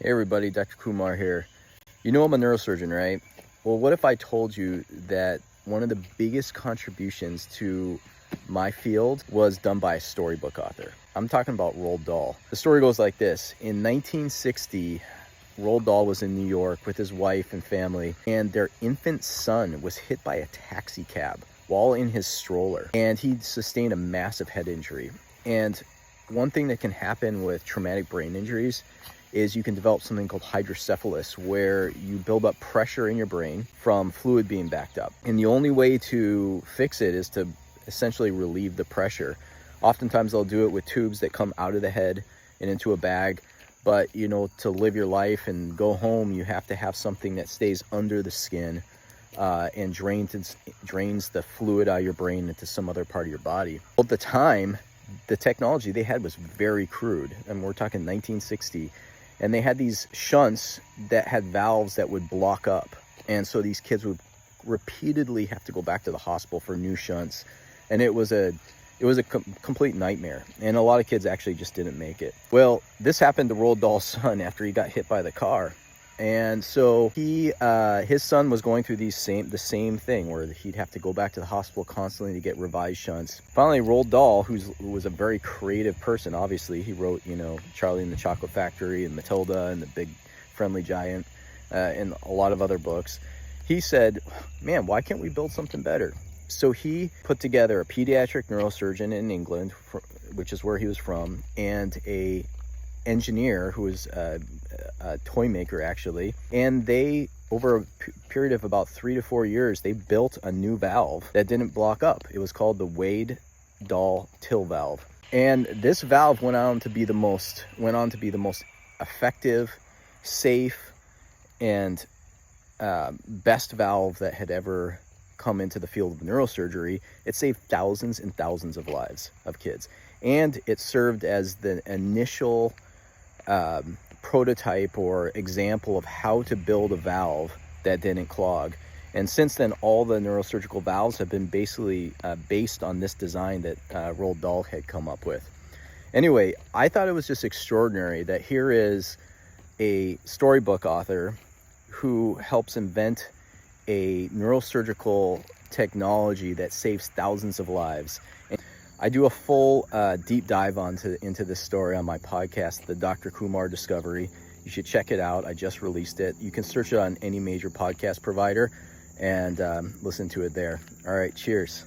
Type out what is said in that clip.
Hey everybody, Dr. Kumar here. You know I'm a neurosurgeon, right? Well, what if I told you that one of the biggest contributions to my field was done by a storybook author? I'm talking about Roald Dahl. The story goes like this. In 1960, Roald Dahl was in New York with his wife and family, and their infant son was hit by a taxi cab while in his stroller, and he sustained a massive head injury. And one thing that can happen with traumatic brain injuries is you can develop something called hydrocephalus, where you build up pressure in your brain from fluid being backed up. And the only way to fix it is to essentially relieve the pressure. Oftentimes they'll do it with tubes that come out of the head and into a bag. But, to live your life and go home, you have to have something that stays under the skin and drains the fluid out of your brain into some other part of your body. At the time, the technology they had was very crude. And we're talking 1960. And they had these shunts that had valves that would block up. And so these kids would repeatedly have to go back to the hospital for new shunts. And it was a complete nightmare. And a lot of kids actually just didn't make it. Well, this happened to Roald Dahl's son after he got hit by the car. And so his son was going through the same thing, where he'd have to go back to the hospital constantly to get revised shunts. Finally, Roald Dahl, who was a very creative person, obviously, he wrote, Charlie and the Chocolate Factory and Matilda and the Big Friendly Giant and a lot of other books. He said, man, why can't we build something better? So he put together a pediatric neurosurgeon in England, which is where he was from, and a engineer who was a toy maker, actually. And they, over a period of about 3 to 4 years, they built a new valve that didn't block up. It was called the Roald Dahl till valve. And this valve went on to be the most effective, safe, and best valve that had ever come into the field of neurosurgery. It saved thousands and thousands of lives of kids. And it served as the initial prototype or example of how to build a valve that didn't clog. And since then, all the neurosurgical valves have been basically based on this design that Roald Dahl had come up with. Anyway, I thought it was just extraordinary that here is a storybook author who helps invent a neurosurgical technology that saves thousands of lives. And I do a full deep dive into this story on my podcast, The Dr. Kumar Discovery. You should check it out. I just released it. You can search it on any major podcast provider and listen to it there. All right, cheers.